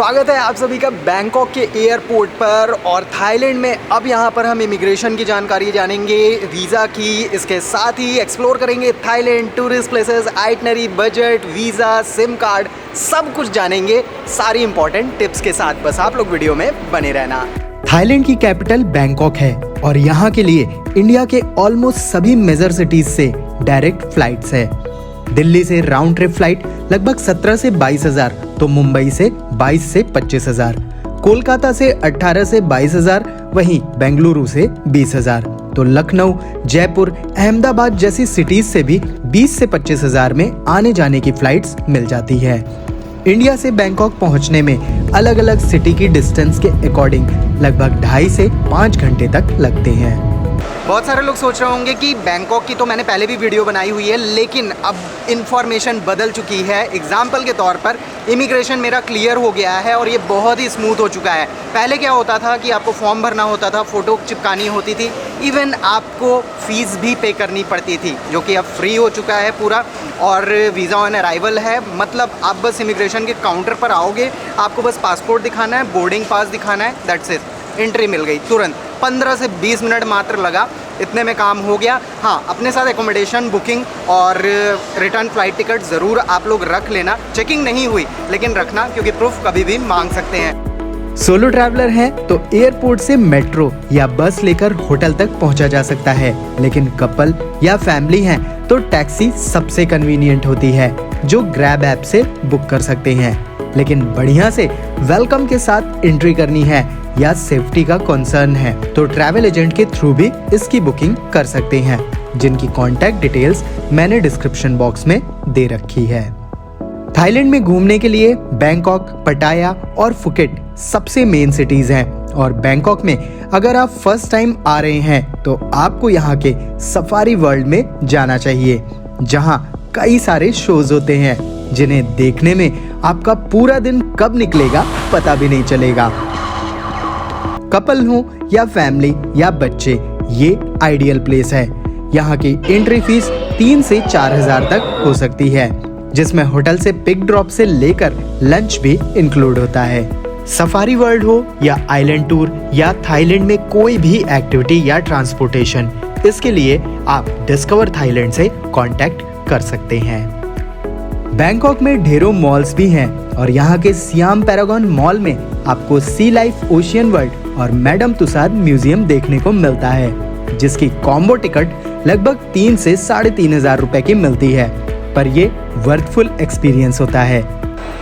स्वागत है आप सभी का बैंकॉक के एयरपोर्ट पर। और थाईलैंड में अब यहाँ पर हम इमिग्रेशन की जानकारी जानेंगे, वीज़ा की, इसके साथ ही एक्सप्लोर करेंगे Thailand, tourist places, itinerary, budget, visa, SIM card, सब कुछ जानेंगे सारी इंपॉर्टेंट टिप्स के साथ। बस आप लोग वीडियो में बने रहना। थाईलैंड की कैपिटल बैंकॉक है और यहाँ के लिए इंडिया के ऑलमोस्ट सभी मेजर सिटीज से डायरेक्ट फ्लाइट्स है। दिल्ली से राउंड ट्रिप फ्लाइट लगभग 17 से 22,000, तो मुंबई से 22 से 25,000, कोलकाता से 18 से 22,000, वहीं बेंगलुरु से 20,000, तो लखनऊ, जयपुर, अहमदाबाद जैसी सिटीज से भी 20 से 25,000 में आने जाने की फ्लाइट्स मिल जाती है। इंडिया से बैंकॉक पहुंचने में अलग अलग सिटी की डिस्टेंस के अकॉर्डिंग लगभग 2.5 से 5 घंटे तक लगते हैं। बहुत सारे लोग सोच रहे होंगे कि बैंकॉक की तो मैंने पहले भी वीडियो बनाई हुई है, लेकिन अब इन्फॉर्मेशन बदल चुकी है। एग्जाम्पल के तौर पर इमिग्रेशन मेरा क्लियर हो गया है और ये बहुत ही स्मूथ हो चुका है। पहले क्या होता था कि आपको फॉर्म भरना होता था, फ़ोटो चिपकानी होती थी, इवन आपको फ़ीस भी पे करनी पड़ती थी, जो कि अब फ्री हो चुका है पूरा। और वीज़ा ऑन अराइवल है, मतलब आप बस इमिग्रेशन के काउंटर पर आओगे, आपको बस पासपोर्ट दिखाना है, बोर्डिंग पास दिखाना है, दैट्स इट, एंट्री मिल गई तुरंत। 15 से 20 मिनट मात्र लगा, इतने में काम हो गया। हाँ, अपने साथ एकोमोडेशन बुकिंग और रिटर्न फ्लाइट टिकट ज़रूर आप लोग रख लेना। चेकिंग नहीं हुई लेकिन रखना, क्योंकि प्रूफ कभी भी मांग सकते हैं। सोलो ट्रैवलर हैं तो एयरपोर्ट से मेट्रो या बस लेकर होटल तक पहुंचा जा सकता है, लेकिन कपल या फैमिली हैं तो टैक्सी सबसे कन्वीनियंट होती है, जो ग्रैब ऐप से बुक कर सकते हैं। लेकिन बढ़िया से वेलकम के साथ एंट्री करनी है या सेफ्टी का कंसर्न है तो ट्रैवल एजेंट के थ्रू भी इसकी बुकिंग कर सकते हैं, जिनकी कॉन्टैक्ट डिटेल्स मैंने डिस्क्रिप्शन बॉक्स में दे रखी है। थाईलैंड में घूमने के लिए बैंकॉक, पटाया और फुकेट सबसे मेन सिटीज हैं। और बैंकॉक में अगर आप फर्स्ट टाइम आ रहे हैं तो आपको यहाँ के सफारी वर्ल्ड में जाना चाहिए, जहाँ कई सारे शोज होते हैं, जिन्हें देखने में आपका पूरा दिन कब निकलेगा पता भी नहीं चलेगा। कपल हो या फैमिली या बच्चे, ये आइडियल प्लेस है। यहाँ की एंट्री फीस 3 से 4,000 तक हो सकती है, जिसमें होटल से पिक ड्रॉप से लेकर लंच भी इंक्लूड होता है। सफारी वर्ल्ड हो या आइलैंड टूर या थाईलैंड में कोई भी एक्टिविटी या ट्रांसपोर्टेशन, इसके लिए आप डिस्कवर थाईलैंड से कांटेक्ट कर सकते हैं। बैंकॉक में ढेरों मॉल्स भी हैं और यहाँ के सियाम पैरागॉन मॉल में आपको सी लाइफ, ओशियन वर्ल्ड और मैडम तुसाद म्यूजियम देखने को मिलता है, जिसकी कॉम्बो टिकट लगभग 3 से 3,500 रुपए की मिलती है, पर ये वर्थफुल एक्सपीरियंस होता है।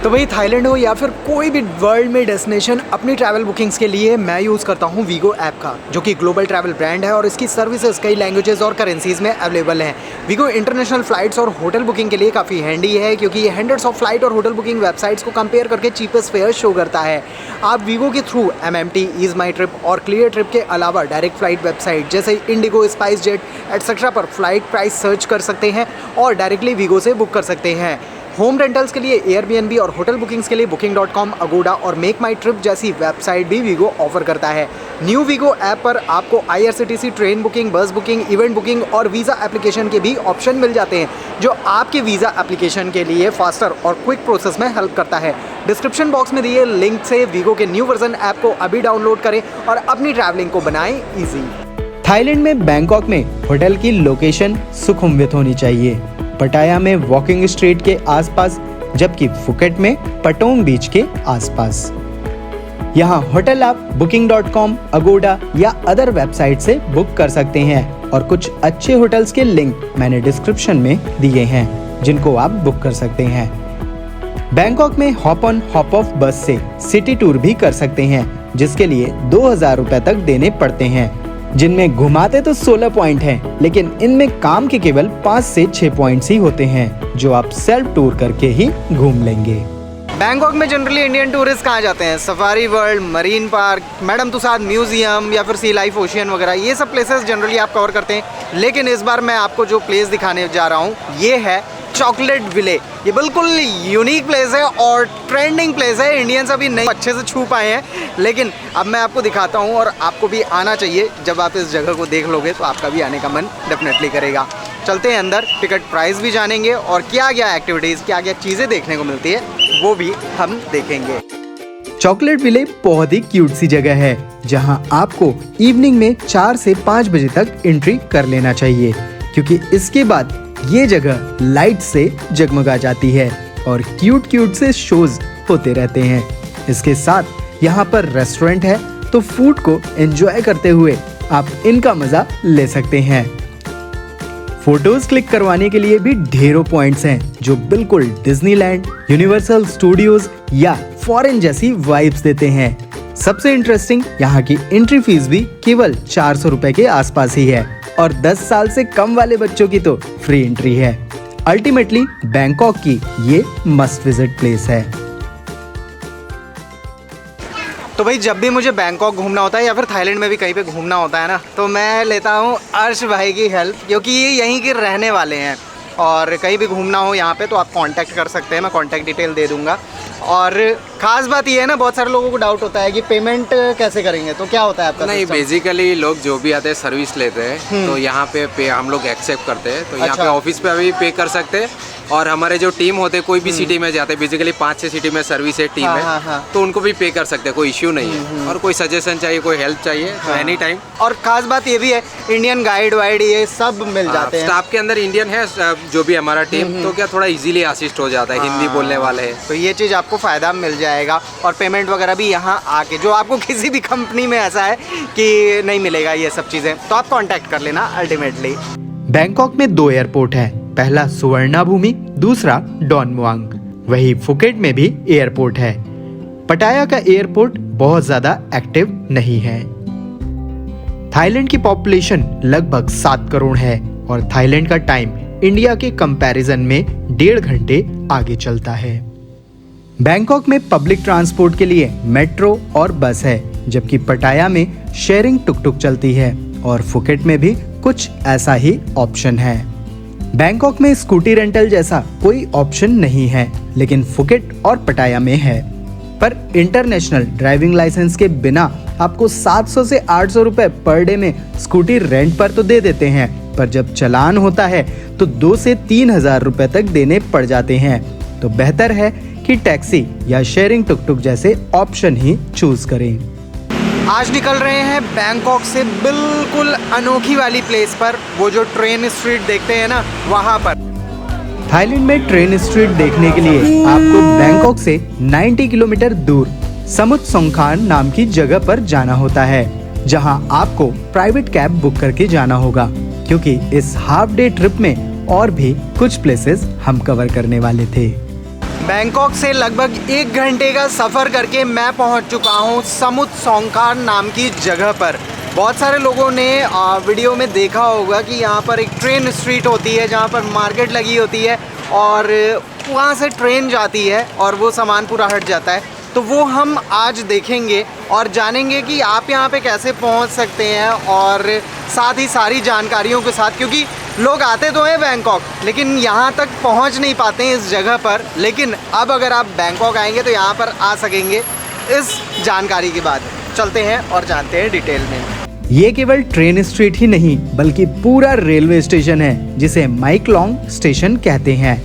तो भाई थाईलैंड हो या फिर कोई भी वर्ल्ड में डेस्टिनेशन, अपनी ट्रैवल बुकिंग्स के लिए मैं यूज़ करता हूँ वीगो ऐप का, जो कि ग्लोबल ट्रैवल ब्रांड है और इसकी सर्विसेज कई लैंग्वेजेस और करेंसीज में अवेलेबल हैं। वीगो इंटरनेशनल फ्लाइट्स और होटल बुकिंग के लिए काफ़ी हैंडी है, क्योंकि ये हंड्रेड्स ऑफ फ्लाइट और होटल बुकिंग वेबसाइट्स को कंपेयर करके चीपेस्ट फेयर शो करता है। आप वीगो के थ्रू MMT, ईज माई ट्रिप और क्लियर ट्रिप के अलावा डायरेक्ट फ्लाइट वेबसाइट जैसे इंडिगो, स्पाइस जेट एटसेट्रा पर फ्लाइट प्राइस सर्च कर सकते हैं और डायरेक्टली वीगो से बुक कर सकते हैं। होम रेंटल्स के लिए एयरबीएनबी और होटल बुकिंग्स के लिए booking.com, अगोडा और मेक माई ट्रिप जैसी वेबसाइट भी वीगो ऑफर करता है। न्यू वीगो ऐप पर आपको IRCTC ट्रेन बुकिंग, बस बुकिंग, इवेंट बुकिंग और वीज़ा एप्लीकेशन के भी ऑप्शन मिल जाते हैं, जो आपके वीज़ा एप्लीकेशन के लिए फास्टर और क्विक प्रोसेस में हेल्प करता है। डिस्क्रिप्शन बॉक्स में दिए लिंक से वीगो के न्यू वर्जन ऐप को अभी डाउनलोड करें और अपनी ट्रैवलिंग को बनाएं ईजी। थाईलैंड में बैंकॉक में होटल की लोकेशन सुखुमवित होनी चाहिए। पटाया में वॉकिंग स्ट्रीट के आसपास, जबकि फुकेट में पटोंग बीच के आसपास। यहाँ होटल आप booking.com, अगोडा या अदर वेबसाइट से बुक कर सकते हैं और कुछ अच्छे होटल्स के लिंक मैंने डिस्क्रिप्शन में दिए हैं, जिनको आप बुक कर सकते हैं। बैंकॉक में हॉप ऑन हॉप ऑफ बस से सिटी टूर भी कर सकते हैं, जिसके लिए 2,000 रुपए तक देने पड़ते हैं, जिनमें घुमाते तो 16 पॉइंट हैं, लेकिन इनमें काम के केवल 5 से 6 पॉइंट्स ही होते हैं, जो आप सेल्फ टूर करके ही घूम लेंगे। बैंकॉक में जनरली इंडियन टूरिस्ट कहाँ जाते हैं? Safari world, marine park, madam Tussauds museum या फिर सी लाइफ, ओशियन वगैरह, ये सब प्लेसेस जनरली आप कवर करते हैं। लेकिन इस बार मैं आपको जो प्लेस दिखाने जा रहा हूँ ये है चॉकलेट विले। ये बिल्कुल यूनिक प्लेस है और ट्रेंडिंग प्लेस है। इंडियंस अभी नहीं अच्छे से छू पाए हैं, लेकिन अब मैं आपको दिखाता हूँ और आपको भी आना चाहिए। जब आप इस जगह को देख लोगे तो आपका भी आने का मन डेफिनेटली करेगा। चलते हैं अंदर, टिकट प्राइस भी जानेंगे और क्या क्या एक्टिविटीज़, क्या क्या चीज़ें देखने को मिलती है वो भी हम देखेंगे। चॉकलेट विले बहुत ही क्यूट सी जगह है जहां आपको इवनिंग में 4 से 5 बजे तक एंट्री कर लेना चाहिए, क्योंकि इसके बाद ये जगह लाइट से जगमगा जाती है और क्यूट से शोज होते रहते हैं। इसके साथ यहाँ पर रेस्टोरेंट है, तो फूड को एंजॉय करते हुए आप इनका मजा ले सकते हैं। फोटोज क्लिक करवाने के लिए भी ढेरों पॉइंट्स हैं जो बिल्कुल डिज्नीलैंड, यूनिवर्सल स्टूडियोज या फॉरेन जैसी वाइब्स देते हैं। सबसे इंटरेस्टिंग यहाँ की एंट्री फीस भी केवल 400 रुपए के आसपास ही है और 10 साल से कम वाले बच्चों की तो फ्री एंट्री है। अल्टीमेटली बैंकॉक की ये मस्ट विजिट प्लेस है। तो भाई जब भी मुझे बैंकॉक घूमना होता है या फिर थाईलैंड में भी कहीं पे घूमना होता है ना, तो मैं लेता हूँ अर्श भाई की हेल्प, क्योंकि ये यहीं के रहने वाले हैं और कहीं भी घूमना हो यहाँ पे तो आप कांटेक्ट कर सकते हैं। मैं कांटेक्ट डिटेल दे दूँगा। और ख़ास बात ये है ना, बहुत सारे लोगों को डाउट होता है कि पेमेंट कैसे करेंगे, तो क्या होता है आपका? नहीं, बेसिकली लोग जो भी आते हैं सर्विस लेते हैं, तो यहाँ पे हम लोग एक्सेप्ट करते हैं। तो यहाँ पे ऑफिस पे अभी पे कर सकते हैं और हमारे जो टीम होते हैं कोई भी सिटी में जाते हैं, बेसिकली 5-6 सिटी में सर्विस है टीम है, तो उनको भी पे कर सकते हैं, कोई इश्यू नहीं है। और कोई सजेशन चाहिए, कोई हेल्प चाहिए तो एनी टाइम। और खास बात ये भी है, इंडियन गाइड वाइड ये सब मिल जाते हैं। स्टाफ के अंदर इंडियन है जो भी हमारा टीम, तो क्या थोड़ा इजीली असिस्ट हो जाता है, हिंदी बोलने वाले हैं, तो ये चीज़ आपको फ़ायदा मिल जाएगा। और पेमेंट वगैरह भी यहाँ आके, जो आपको किसी भी कंपनी में ऐसा है कि नहीं मिलेगा ये सब चीज़ें, तो आप कॉन्टैक्ट कर लेना अल्टीमेटली। बैंकॉक में 2 एयरपोर्ट है, पहला सुवर्णाभूमि, दूसरा डॉन मुआंग। वही फुकेट में भी एयरपोर्ट है। पटाया का एयरपोर्ट बहुत ज्यादा एक्टिव नहीं है। थाईलैंड की पॉपुलेशन लगभग 7 करोड़ है और थाईलैंड का टाइम इंडिया के कंपैरिजन में 1.5 घंटे आगे चलता है। बैंकॉक में पब्लिक ट्रांसपोर्ट के लिए मेट्रो और बस है, जबकि पटाया में शेयरिंग टुक-टुक चलती है और फुकेट में भी कुछ ऐसा ही ऑप्शन है। बैंकॉक में स्कूटी रेंटल जैसा कोई ऑप्शन नहीं है, लेकिन फुकेट और पटाया में है। पर इंटरनेशनल ड्राइविंग लाइसेंस के बिना आपको 700 से 800 रुपए पर डे में स्कूटी रेंट पर तो दे देते हैं, पर जब चालान होता है तो 2 से 3 हजार रुपए तक देने पड़ जाते हैं। तो बेहतर है कि टैक्सी या शेयरिंग टुक-टुक जैसे ऑप्शन ही चूज करें। आज निकल रहे हैं बैंकॉक से बिल्कुल अनोखी वाली प्लेस पर, वो जो ट्रेन स्ट्रीट देखते हैं ना, वहाँ पर। थाईलैंड में ट्रेन स्ट्रीट देखने के लिए आपको बैंकॉक से 90 किलोमीटर दूर समुत सोंगखान नाम की जगह पर जाना होता है, जहां आपको प्राइवेट कैब बुक करके जाना होगा, क्योंकि इस हाफ डे ट्रिप में और भी कुछ प्लेसेस हम कवर करने वाले थे। बैंकॉक से लगभग 1 घंटे का सफ़र करके मैं पहुंच चुका हूं समुत सोंगखान नाम की जगह पर। बहुत सारे लोगों ने वीडियो में देखा होगा कि यहाँ पर एक ट्रेन स्ट्रीट होती है जहाँ पर मार्केट लगी होती है और वहाँ से ट्रेन जाती है और वो सामान पूरा हट जाता है। तो वो हम आज देखेंगे और जानेंगे कि आप यहाँ पे कैसे पहुँच सकते हैं, और साथ ही सारी जानकारियों के साथ, क्योंकि लोग आते तो हैं बैंकॉक लेकिन यहाँ तक पहुँच नहीं पाते हैं इस जगह पर। लेकिन अब अगर आप बैंकॉक आएंगे तो यहाँ पर आ सकेंगे इस जानकारी के बाद। चलते हैं और जानते हैं डिटेल में। ये केवल ट्रेन स्ट्रीट ही नहीं बल्कि पूरा रेलवे स्टेशन है, जिसे माइकलोंग स्टेशन कहते हैं,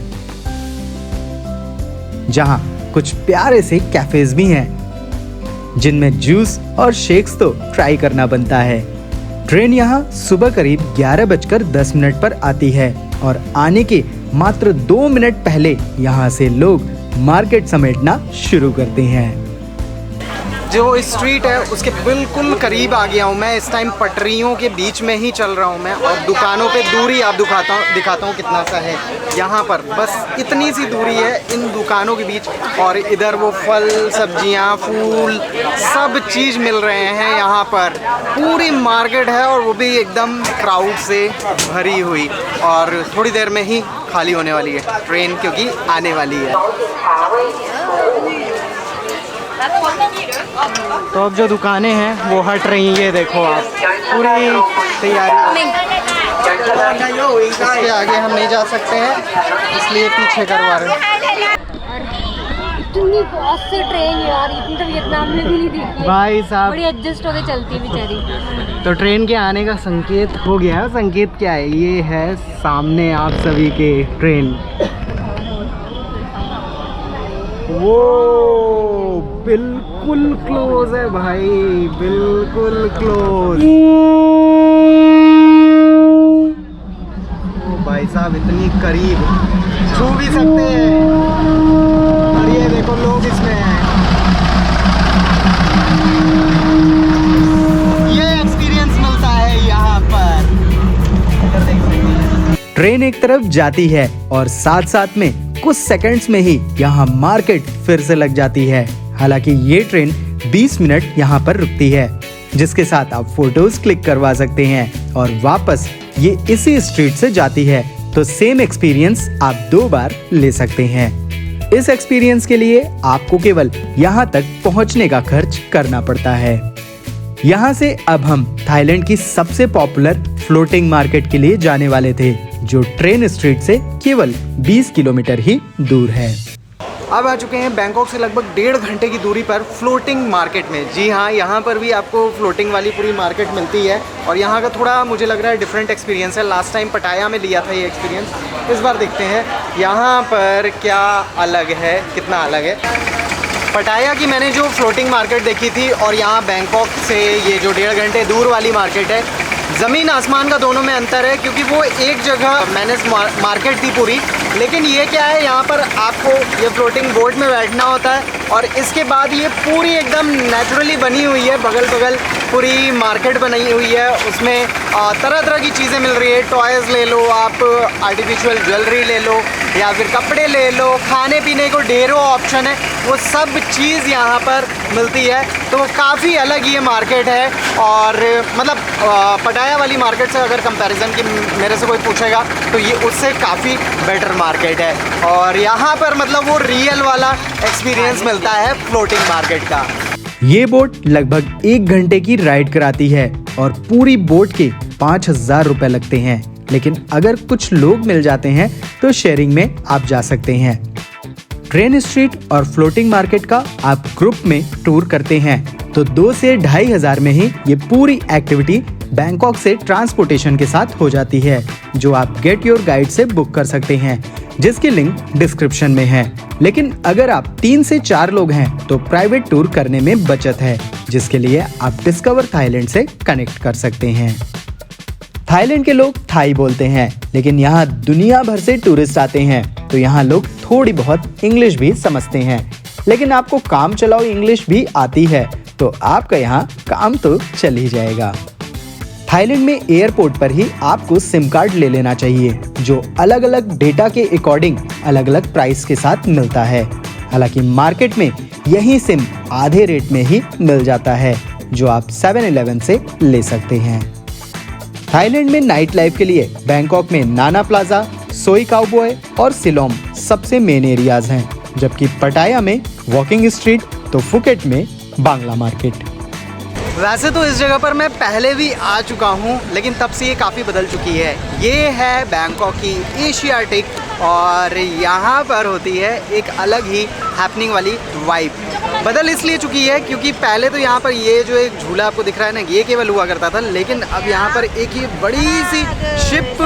जहां कुछ प्यारे से कैफेज भी हैं, जिनमें जूस और शेक्स तो ट्राई करना बनता है। ट्रेन यहां सुबह करीब 11:10 पर आती है और आने के मात्र 2 मिनट पहले यहां से लोग मार्केट समेटना शुरू करते हैं। जो स्ट्रीट है उसके बिल्कुल करीब आ गया हूँ मैं। इस टाइम पटरियों के बीच में ही चल रहा हूँ मैं, और दुकानों पे दूरी आप दिखाता हूँ कितना सा है। यहाँ पर बस इतनी सी दूरी है इन दुकानों के बीच, और इधर वो फल, सब्जियाँ, फूल, सब चीज़ मिल रहे हैं यहाँ पर। पूरी मार्केट है और वो भी एकदम क्राउड से भरी हुई, और थोड़ी देर में ही खाली होने वाली है ट्रेन, क्योंकि आने वाली है। तो अब जो दुकानें हैं वो हट रही हैं, ये देखो आप, पूरी तैयारी। इसके आगे हम नहीं जा सकते हैं, इसलिए पीछे करवा रहे हैं। इतनी फास्ट से ट्रेन यार, इतनी तो वियतनाम में भी नहीं देखी भाई साहब, बड़ी एडजस्ट होके चलती है बेचारी। तो ट्रेन के आने का संकेत हो गया है। संकेत क्या है? ये है सामने आप सभी के ट्रेन। वो बिल्कुल क्लोज है भाई, बिल्कुल क्लोज। ओ भाई साहब इतनी करीब, छू भी सकते हैं। और ये देखो लोग इसमें हैं। ये एक्सपीरियंस मिलता है यहाँ पर। ट्रेन एक तरफ जाती है और साथ साथ में कुछ सेकंड्स में ही यहाँ मार्केट फिर से लग जाती है। हालांकि ये ट्रेन 20 मिनट यहाँ पर रुकती है, जिसके साथ आप फोटोज क्लिक करवा सकते हैं और वापस ये इसी स्ट्रीट से जाती है, तो सेम एक्सपीरियंस आप 2 बार ले सकते हैं। इस एक्सपीरियंस के लिए आपको केवल यहाँ तक पहुँचने का खर्च करना पड़ता है। यहाँ से अब हम थाईलैंड की सबसे पॉपुलर फ्लोटिंग मार्केट के लिए जाने वाले थे, जो ट्रेन स्ट्रीट से केवल 20 किलोमीटर ही दूर है। अब आ चुके हैं बैंकॉक से लगभग 1.5 घंटे की दूरी पर फ्लोटिंग मार्केट में। जी हाँ, यहाँ पर भी आपको फ्लोटिंग वाली पूरी मार्केट मिलती है और यहाँ का थोड़ा मुझे लग रहा है डिफरेंट एक्सपीरियंस है। लास्ट टाइम पटाया में लिया था ये एक्सपीरियंस, इस बार देखते हैं यहाँ पर क्या अलग है, कितना अलग है। पटाया की मैंने जो फ्लोटिंग मार्केट देखी थी और यहाँ बैंकॉक से ये जो 1.5 घंटे दूर वाली मार्केट है, ज़मीन आसमान का दोनों में अंतर है, क्योंकि वो एक जगह मैंने मार्केट थी पूरी, लेकिन ये क्या है, यहाँ पर आपको ये फ्लोटिंग बोट में बैठना होता है और इसके बाद ये पूरी एकदम नेचुरली बनी हुई है, बगल बगल पूरी मार्केट बनाई हुई है। उसमें तरह तरह की चीज़ें मिल रही है। टॉयज़ ले लो आप, आर्टिफिशियल ज्वेलरी ले लो या फिर कपड़े ले लो, खाने पीने को ढेरों ऑप्शन है, वो सब चीज़ यहाँ पर मिलती है। तो वो काफ़ी अलग ये मार्केट है और मतलब पटाया वाली मार्केट से अगर कंपैरिजन की मेरे से कोई पूछेगा तो ये उससे काफ़ी बेटर मार्केट है और यहाँ पर मतलब वो रियल वाला एक्सपीरियंस मिलता है फ्लोटिंग मार्केट का। ये बोट लगभग 1 घंटे की राइड कराती है और पूरी बोट के 5,000 रुपए लगते हैं, लेकिन अगर कुछ लोग मिल जाते हैं तो शेयरिंग में आप जा सकते हैं। ट्रेन स्ट्रीट और फ्लोटिंग मार्केट का आप ग्रुप में टूर करते हैं तो 2 से 2,500 में ही ये पूरी एक्टिविटी बैंकॉक से ट्रांसपोर्टेशन के साथ हो जाती है, जो आप गेट योर गाइड से बुक कर सकते हैं, जिसकी लिंक डिस्क्रिप्शन में है। लेकिन अगर आप 3 से 4 लोग हैं तो प्राइवेट टूर करने में बचत है, जिसके लिए आप डिस्कवर थाईलैंड से कनेक्ट कर सकते हैं। थाईलैंड के लोग थाई बोलते हैं, लेकिन यहाँ दुनिया भर से टूरिस्ट आते हैं, तो यहाँ लोग थोड़ी बहुत इंग्लिश भी समझते हैं। लेकिन आपको काम चलाओ इंग्लिश भी आती है तो आपका यहाँ काम तो चल ही जाएगा। थाईलैंड में एयरपोर्ट पर ही आपको सिम कार्ड ले लेना चाहिए, जो अलग अलग डेटा के अकॉर्डिंग अलग अलग प्राइस के साथ मिलता है। हालांकि मार्केट में यही सिम आधे रेट में ही मिल जाता है, जो आप 7-Eleven से ले सकते हैं। थाईलैंड में नाइट लाइफ के लिए बैंकॉक में नाना प्लाजा, सोई काउबॉय और सिलोम सबसे मेन एरियाज हैं, जबकि पटाया में वॉकिंग स्ट्रीट तो फुकेट में बांग्ला मार्केट। वैसे तो इस जगह पर मैं पहले भी आ चुका हूँ, लेकिन तब से ये काफ़ी बदल चुकी है। ये है बैंकॉक की एशियाटिक और यहाँ पर होती है एक अलग ही हैपनिंग वाली वाइब। बदल इसलिए चुकी है क्योंकि पहले तो यहाँ पर ये जो एक झूला आपको दिख रहा है ना, ये केवल हुआ करता था, लेकिन अब यहाँ पर एक ये बड़ी सी शिप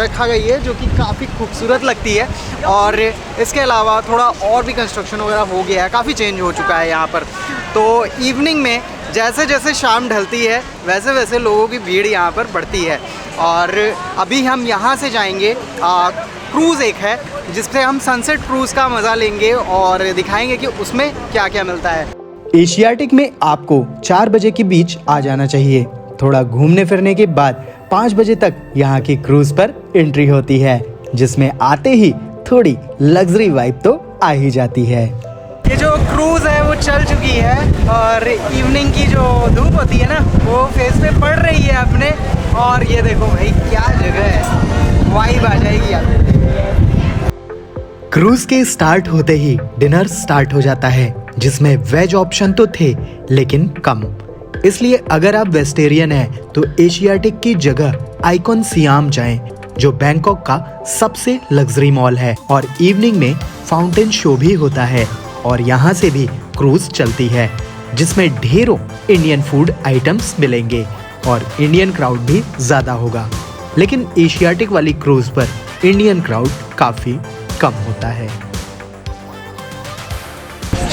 रखा गई है जो कि काफ़ी खूबसूरत लगती है और इसके अलावा थोड़ा और भी कंस्ट्रक्शन वगैरह हो गया है, काफ़ी चेंज हो चुका है यहाँ पर। तो इवनिंग में जैसे जैसे शाम ढलती है वैसे वैसे लोगों की भीड़ यहाँ पर बढ़ती है और अभी हम यहाँ से जाएंगे, क्रूज़ एक है जिससे हम सनसेट क्रूज़ का मज़ा लेंगे और दिखाएंगे कि उसमें क्या क्या मिलता है। एशियाटिक में आपको 4 बजे के बीच आ जाना चाहिए। थोड़ा घूमने फिरने के बाद 5 बजे तक यहाँ की क्रूज़ पर एंट्री होती है, जिसमें आते ही थोड़ी लग्जरी वाइब तो आ ही जाती है। ये जो क्रूज़ है वो चल चुकी है और इवनिंग की जो धूप होती है ना वो फेस पे पड़ रही है अपने, और ये देखो भाई क्या जगह है, वाइब आ जाएगी यहाँ। क्रूज के स्टार्ट होते ही डिनर स्टार्ट हो जाता है, जिसमें वेज ऑप्शन तो थे लेकिन कम। इसलिए अगर आप वेजिटेरियन हैं तो एशियाटिक की जगह आइकॉन सियाम जाएं, जो बैंकॉक का सबसे लग्जरी मॉल है और इवनिंग में फाउंटेन शो भी होता है और यहाँ से भी क्रूज चलती है, जिसमें ढेरों इंडियन फूड आइटम्स मिलेंगे और इंडियन क्राउड भी ज्यादा होगा। लेकिन एशियाटिक वाली क्रूज पर इंडियन क्राउड काफी कम होता है।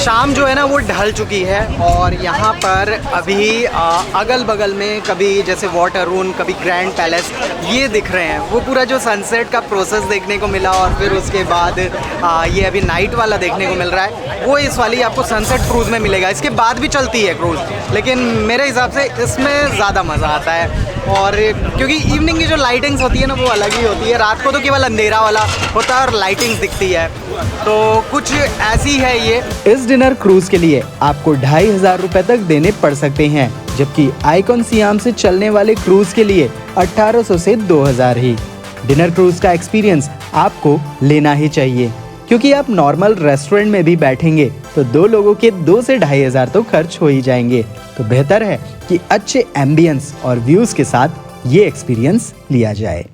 शाम जो है ना वो ढल चुकी है और यहाँ पर अभी अगल बगल में कभी जैसे वाटरून, कभी ग्रैंड पैलेस ये दिख रहे हैं। वो पूरा जो सनसेट का प्रोसेस देखने को मिला और फिर उसके बाद ये अभी नाइट वाला देखने को मिल रहा है, वो इस वाली आपको सनसेट क्रूज़ में मिलेगा। इसके बाद भी चलती है क्रूज़, लेकिन मेरे हिसाब से इसमें ज़्यादा मज़ा आता है। और क्योंकि इवनिंग की जो लाइटिंग्स होती है ना वो अलग ही होती है। रात को तो केवल अंधेरा वाला होता है और लाइटिंग्स दिखती है, तो कुछ ऐसी है ये। इस डिनर क्रूज के लिए आपको 2500 रुपए तक देने पड़ सकते हैं, जबकि आइकॉन सियाम से चलने वाले क्रूज के लिए 1800 से 2000 ही। डिनर क्रूज का एक्सपीरियंस आपको लेना ही चाहिए, क्योंकि आप नॉर्मल रेस्टोरेंट में भी बैठेंगे तो 2 लोगों के 2 से 2500 तो खर्च हो ही जाएंगे। तो बेहतर है कि अच्छे एम्बियंस और व्यूज के साथ ये एक्सपीरियंस लिया जाए।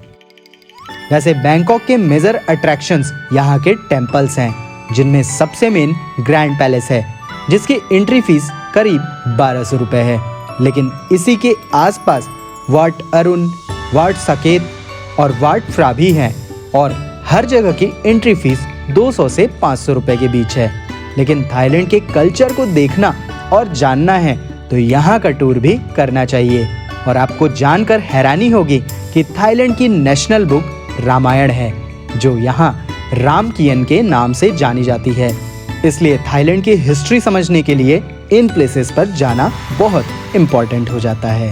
वैसे बैंकॉक के मेजर अट्रैक्शंस यहाँ के टेम्पल्स हैं, जिनमें सबसे मेन ग्रैंड पैलेस है, जिसकी एंट्री फीस करीब 1200 रुपए है। लेकिन इसी के आसपास वाट अरुण, वाट साकेत और वाट फ्रा भी हैं और हर जगह की एंट्री फीस 200 से 500 रुपए के बीच है। लेकिन थाईलैंड के कल्चर को देखना और जानना है तो यहाँ का टूर भी करना चाहिए। और आपको जानकर हैरानी होगी कि थाईलैंड की नेशनल बुक रामायण है, जो यहाँ राम कियन के नाम से जानी जाती है। इसलिए थाईलैंड की हिस्ट्री समझने के लिए इन प्लेसेस पर जाना बहुत इम्पोर्टेंट हो जाता है।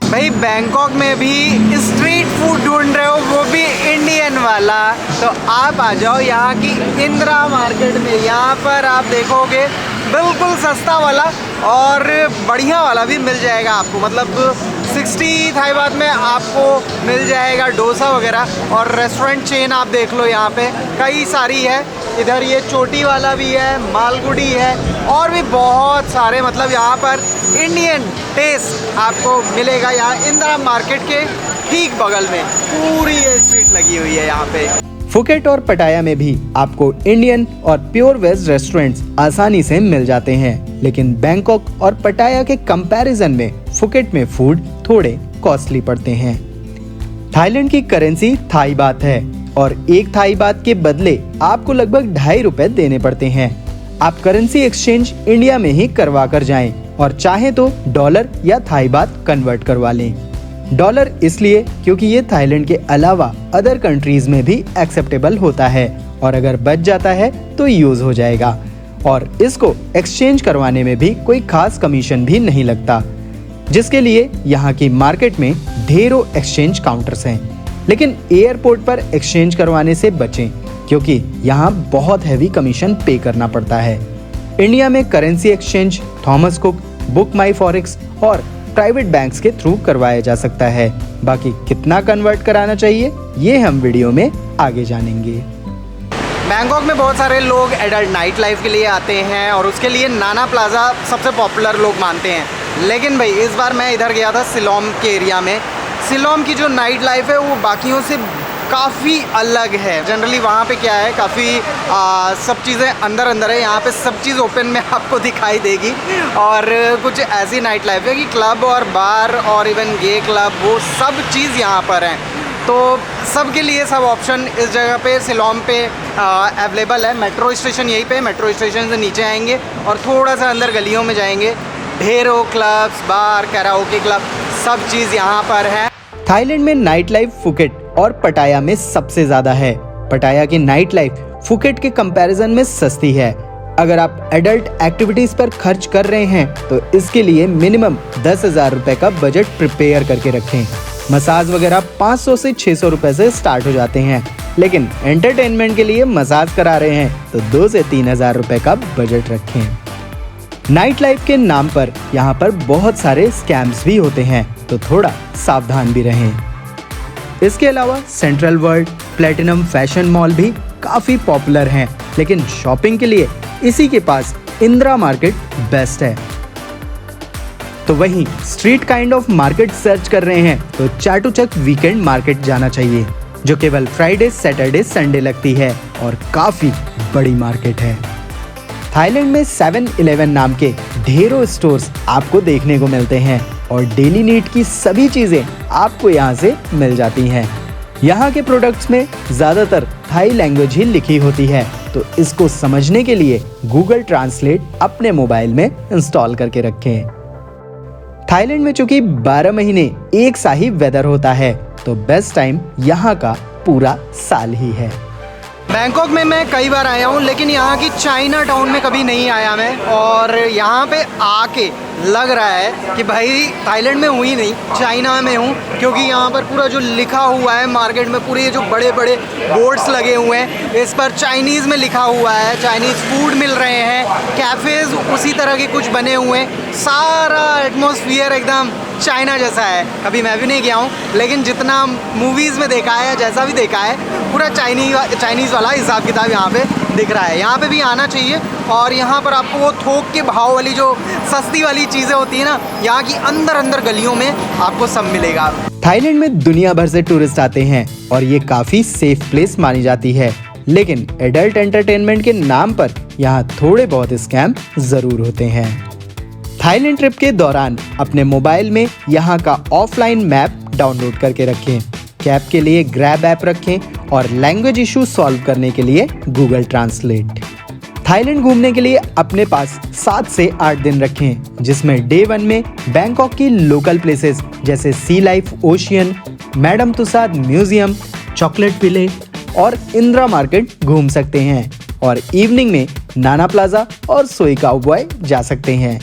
भाई बैंकॉक में भी स्ट्रीट फूड ढूंढ रहे हो, वो भी इंडियन वाला, तो आप आ जाओ यहाँ की इंदिरा मार्केट में। यहाँ पर आप देखोगे बिल्कुल सस्ता वाला और बढ़िया वाला भी मिल जाएगा आपको। मतलब 60 थाई बात में आपको मिल जाएगा डोसा वगैरह। और रेस्टोरेंट चेन आप देख लो, यहाँ पे कई सारी है। इधर ये चोटी वाला भी है, मालगुडी है और भी बहुत सारे। मतलब यहाँ पर इंडियन टेस्ट आपको मिलेगा। यहाँ इंदिरा मार्केट के ठीक बगल में पूरी ये स्ट्रीट लगी हुई है यहाँ पे। फुकेट और पटाया में भी आपको इंडियन और प्योर वेज रेस्टोरेंट्स आसानी से मिल जाते हैं, लेकिन बैंकॉक और पटाया के कंपैरिजन में फुकेट में फूड थोड़े कॉस्टली पड़ते हैं। थाईलैंड की करेंसी थाई बात है और एक थाई बात के बदले आपको लगभग 2.5 रुपए देने पड़ते हैं। आप करेंसी एक्सचेंज इंडिया में ही करवा कर जाएं और चाहे तो डॉलर या थाई बात कन्वर्ट करवा लें। डॉलर इसलिए क्योंकि ये थाईलैंड के अलावा अदर कंट्रीज में भी एक्सेप्टेबल होता है और अगर बच जाता है तो यूज हो जाएगा। और इसको एक्सचेंज करवाने में भी कोई खास कमीशन भी नहीं लगता, जिसके लिए यहाँ की मार्केट में ढेरों एक्सचेंज काउंटर्स हैं। लेकिन एयरपोर्ट पर एक्सचेंज करवाने से बचें, क्योंकि यहाँ बहुत हैवी कमीशन पे करना पड़ता है। इंडिया में currency exchange Thomas Cook, book my forex और प्राइवेट बैंक्स के थ्रू करवाया जा सकता है। बाकी कितना कन्वर्ट कराना चाहिए ये हम वीडियो में आगे जानेंगे। बैंकॉक में बहुत सारे लोग एडल्ट नाइट लाइफ के लिए आते हैं और उसके लिए नाना प्लाजा सबसे पॉपुलर लोग मानते हैं। लेकिन भाई इस बार मैं इधर गया था सिलोम के एरिया में। सिलोम की जो नाइट लाइफ है वो बाकियों से काफ़ी अलग है। जनरली वहाँ पे क्या है, काफ़ी सब चीज़ें अंदर अंदर है। यहाँ पे सब चीज़ ओपन में आपको दिखाई देगी और कुछ ऐसी नाइट लाइफ है कि क्लब और बार और इवन गे क्लब वो सब चीज़ यहाँ पर हैं। तो सबके लिए सब ऑप्शन इस जगह पे सिलोम पे अवेलेबल है। मेट्रो स्टेशन यहीं पे, मेट्रो स्टेशन से नीचे आएंगे और थोड़ा सा अंदर गलियों में जाएंगे, ढेरों क्लब्स, बार, कैराओके क्लब, सब चीज़ यहाँ पर है। थाईलैंड में नाइट लाइफ फुकेट और पटाया में सबसे ज्यादा है। पटाया की नाइट लाइफ फुकेट के कंपैरिजन में सस्ती है। अगर आप एडल्ट एक्टिविटीज पर खर्च कर रहे हैं तो इसके लिए मिनिमम 10,000 रुपए का बजट प्रिपेयर करके रखें। मसाज वगैरह 500 से 600 रुपए से स्टार्ट हो जाते हैं, लेकिन एंटरटेनमेंट के लिए मसाज करा रहे हैं तो 2 से 3,000 रुपए का बजट रखें। नाइट लाइफ के नाम पर यहाँ पर बहुत सारे स्कैम्स भी होते हैं, तो थोड़ा सावधान भी रहें। इसके अलावा central world, platinum fashion mall भी काफी पॉपुलर हैं, लेकिन शॉपिंग के लिए इसी के पास इंदिरा मार्केट बेस्ट है। तो वहीं street kind of market search कर रहे हैं तो चाटुचक वीकेंड मार्केट जाना चाहिए, जो केवल फ्राइडे, सैटरडे, संडे लगती है और काफी बड़ी मार्केट है। थाईलैंड में 7-Eleven नाम के ढेरों स्टोर्स आपको देखने को मिलते हैं और डेली नीड की सभी चीजें आपको यहाँ से मिल जाती हैं। यहाँ के प्रोडक्ट्स में ज्यादातर थाई लैंग्वेज ही लिखी होती है तो इसको समझने के लिए गूगल ट्रांसलेट अपने मोबाइल में इंस्टॉल करके रखें। थाईलैंड में चूंकि 12 महीने एक सा ही वेदर होता है, तो बेस्ट टाइम यहाँ का पूरा साल ही है। बैंकॉक में मैं कई बार आया हूँ, लेकिन यहाँ की चाइना टाउन में कभी नहीं आया मैं। और यहाँ पे आके लग रहा है कि भाई थाईलैंड में हूँ ही नहीं, चाइना में हूँ, क्योंकि यहाँ पर पूरा जो लिखा हुआ है मार्केट में, पूरे ये जो बड़े बड़े बोर्ड्स लगे हुए हैं, इस पर चाइनीज़ में लिखा हुआ है, चाइनीज़ फूड मिल रहे हैं, कैफ़ेज़ उसी तरह के कुछ बने हुए हैं, सारा एटमॉस्फेयर एकदम चाइना जैसा है। कभी मैं भी नहीं गया हूँ, लेकिन जितना मूवीज़ में देखा है, जैसा भी देखा है, पूरा चाइनीज़ वाला हिसाब किताब यहाँ पे दिख रहा है। यहाँ पे भी आना चाहिए। और यहाँ पर आपको वो थोक के भाव वाली जो सस्ती वाली चीज़ें होती है ना, यहाँ की अंदर अंदर गलियों में आपको सब मिलेगा। थाईलैंड में दुनिया भर से टूरिस्ट आते हैं और ये काफी सेफ प्लेस मानी जाती है, लेकिन एडल्ट एंटरटेनमेंट के नाम पर यहाँ थोड़े बहुत स्कैम जरूर होते हैं। थाईलैंड ट्रिप के दौरान अपने मोबाइल में यहाँ का ऑफलाइन मैप डाउनलोड करके रखें। कैब के लिए ग्रैब ऐप रखें और लैंग्वेज इशू सॉल्व करने के लिए गूगल ट्रांसलेट। थाईलैंड घूमने के लिए अपने पास 7 से 8 दिन रखें, जिसमें डे 1 में बैंकॉक की लोकल प्लेसेस जैसे Sea Life Ocean, Madame Tussauds museum, Chocolate Village और इंदिरा मार्केट घूम सकते हैं, और इवनिंग में नाना प्लाजा और सोई काउबॉय जा सकते हैं।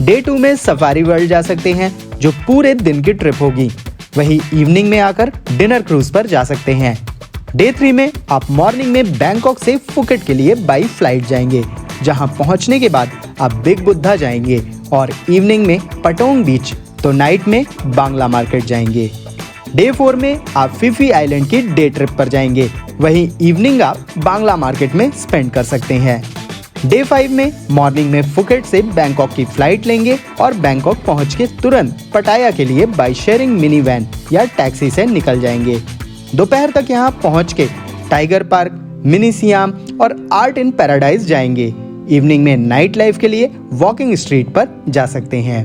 डे 2 में सफारी वर्ल्ड जा सकते हैं, जो पूरे दिन की ट्रिप होगी। वहीं इवनिंग में आकर डिनर क्रूज पर जा सकते हैं। डे 3 में आप मॉर्निंग में बैंकॉक से फुकेट के लिए बाई फ्लाइट जाएंगे, जहां पहुंचने के बाद आप बिग बुद्धा जाएंगे, और इवनिंग में पटोंग बीच, तो नाइट में बांग्ला मार्केट जाएंगे। डे 4 में आप फिफी आइलैंड की डे ट्रिप पर जाएंगे, वहीं इवनिंग आप बांग्ला मार्केट में स्पेंड कर सकते हैं। डे 5 में मॉर्निंग में फुकेट से बैंकॉक की फ्लाइट लेंगे और बैंकॉक पहुंच के तुरंत पटाया के लिए बाई शेयरिंग मिनी वैन या टैक्सी से निकल जाएंगे। दोपहर तक यहां पहुंच के टाइगर पार्क, मिनी सियाम और आर्ट इन पैराडाइज जाएंगे। इवनिंग में नाइट लाइफ के लिए वॉकिंग स्ट्रीट पर जा सकते हैं।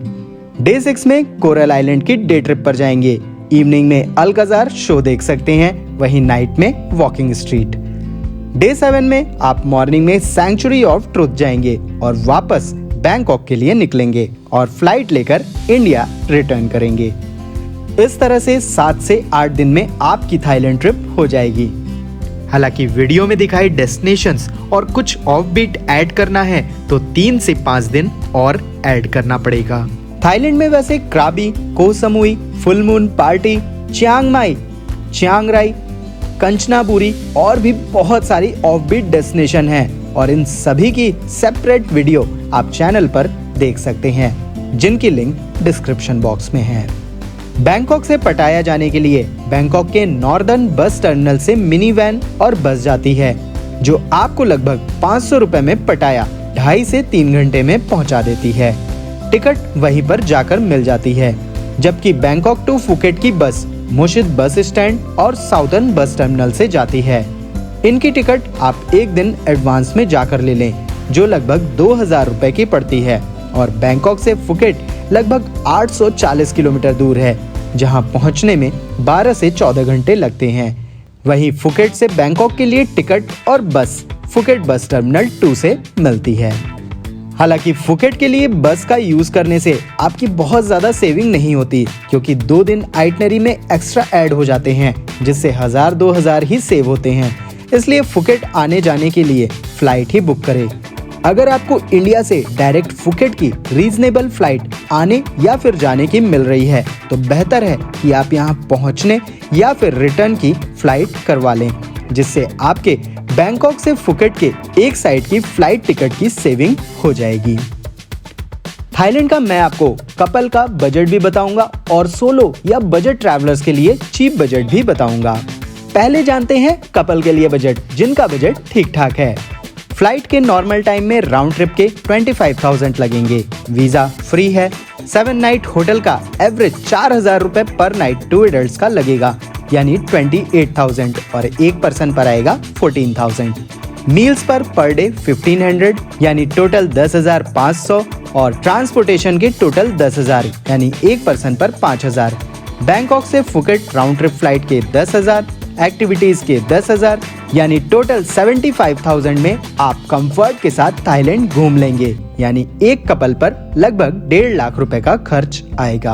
डे 6 में कोरल आइलैंड की डे ट्रिप पर जाएंगे। इवनिंग में अल्काजार शो देख सकते हैं, वहीं नाइट में वॉकिंग स्ट्रीट। डे 7 में आप मॉर्निंग में सैंक्चुरी ऑफ ट्रुथ जाएंगे और वापस बैंकॉक के लिए निकलेंगे और फ्लाइट लेकर इंडिया रिटर्न करेंगे। इस तरह से 7 से 8 दिन में आपकी थाईलैंड ट्रिप हो जाएगी। हालांकि वीडियो में दिखाई डेस्टिनेशंस और कुछ ऑफ बीट ऐड करना है तो 3 से 5 दिन और ऐड करना पड़ेगा। थाईलैंड में वैसे क्राबी, Koh Samui, full moon party, Chiang Mai, Chiang राई, कंचनाबुरी और भी बहुत सारी ऑफबीट डेस्टिनेशन हैं, और इन सभी की सेपरेट वीडियो आप चैनल पर देख सकते हैं, जिनकी लिंक डिस्क्रिप्शन बॉक्स में है। बैंकॉक से पटाया जाने के लिए बैंकॉक के नॉर्दर्न बस टर्मिनल से मिनी वैन और बस जाती है, जो आपको लगभग 500 रुपए में पटाया 2.5 से 3 घंटे में पहुंचा देती है। टिकट वहीं पर जाकर मिल जाती है, जबकि बैंकॉक टू फुकेट की बस मुशित बस स्टैंड और साउदर्न बस टर्मिनल से जाती है। इनकी टिकट आप 1 दिन एडवांस में जाकर ले लें, जो लगभग 2000 रुपए की पड़ती है, और बैंकॉक से फुकेट लगभग 840 किलोमीटर दूर है, जहां पहुंचने में 12 से 14 घंटे लगते हैं। वहीं फुकेट से बैंकॉक के लिए टिकट और बस फुकेट बस टर्मिनल 2 से मिलती है। हालांकि फुकेट के लिए बस का यूज करने से आपकी बहुत ज्यादा सेविंग नहीं होती, क्योंकि 2 दिन आइटनरी में एक्स्ट्रा ऐड हो जाते हैं, जिससे 1000-2000 ही सेव होते हैं। इसलिए फुकेट आने जाने के लिए फ्लाइट ही बुक करें। अगर आपको इंडिया से डायरेक्ट फुकेट की रीजनेबल फ्लाइट आने या फिर जाने की मिल रही है, तो बेहतर है कि आप यहाँ पहुँचने या फिर रिटर्न की फ्लाइट करवा लें, जिससे आपके बैंकॉक से फुकेट के एक साइड की फ्लाइट टिकट की सेविंग हो जाएगी। थाईलैंड का मैं आपको कपल का बजट भी बताऊंगा और सोलो या बजट ट्रैवलर्स के लिए चीप बजट भी बताऊंगा। पहले जानते हैं कपल के लिए बजट, जिनका बजट ठीक ठाक है। फ्लाइट के नॉर्मल टाइम में राउंड ट्रिप के 25,000 लगेंगे। वीजा फ्री है। 7 नाइट होटल का एवरेज 4000 रुपए पर नाइट 2 एडल्ट्स का लगेगा, यानी 28,000, और एक पर्सन पर आएगा 14,000। मील्स पर डे 1500, यानी टोटल 10,500, और ट्रांसपोर्टेशन के टोटल 10,000, यानी एक पर्सन पर 5,000। बैंकॉक से फुकेट राउंड ट्रिप फ्लाइट के 10,000, एक्टिविटीज के 10,000 यानी टोटल 75,000 में आप कंफर्ट के साथ थाईलैंड घूम लेंगे। यानी एक कपल पर लगभग 1.5 लाख रुपए का खर्च आएगा।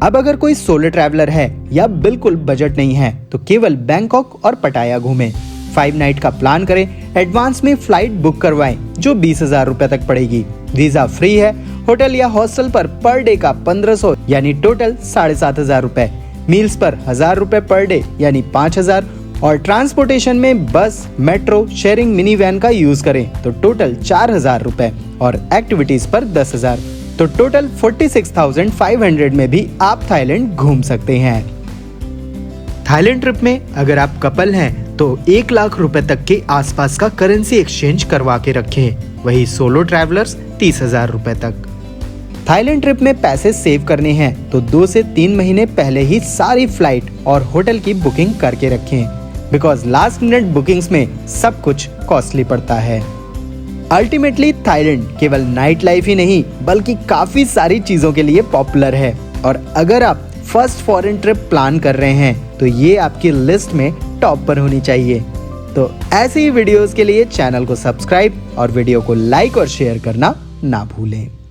अब अगर कोई सोलो ट्रैवलर है या बिल्कुल बजट नहीं है तो केवल बैंकॉक और पटाया घूमें। 5 नाइट का प्लान करें, एडवांस में फ्लाइट बुक करवाएं जो 20,000 रुपए तक पड़ेगी। वीजा फ्री है। होटल या हॉस्टल पर डे का 1500 यानी टोटल 7,500 रुपए। मील्स पर 1,000 रुपए पर डे यानी 5,000 और ट्रांसपोर्टेशन में बस, मेट्रो, शेयरिंग मिनी वैन का यूज करें तो टोटल 4,000 रुपए और एक्टिविटीज पर 10,000 तो टोटल 46,500 में भी आप थाईलैंड घूम सकते हैं। थाईलैंड ट्रिप में अगर आप कपल हैं तो 1 लाख रुपए तक के आसपास का करेंसी एक्सचेंज करवा के रखें। वही सोलो ट्रैवलर्स 30,000 रुपए तक। थाईलैंड ट्रिप में पैसे सेव करने हैं तो 2 से 3 महीने पहले ही सारी फ्लाइट और होटल की बुकिंग करके रखें, बिकॉज लास्ट मिनट बुकिंग्स में सब कुछ कॉस्टली पड़ता है। अल्टीमेटली थाईलैंड केवल नाइट लाइफ ही नहीं बल्कि काफी सारी चीजों के लिए पॉपुलर है और अगर आप फर्स्ट फॉरेन ट्रिप प्लान कर रहे हैं तो ये आपकी लिस्ट में टॉप पर होनी चाहिए। तो ऐसे ही वीडियोस के लिए चैनल को सब्सक्राइब और वीडियो को लाइक और शेयर करना ना भूलें।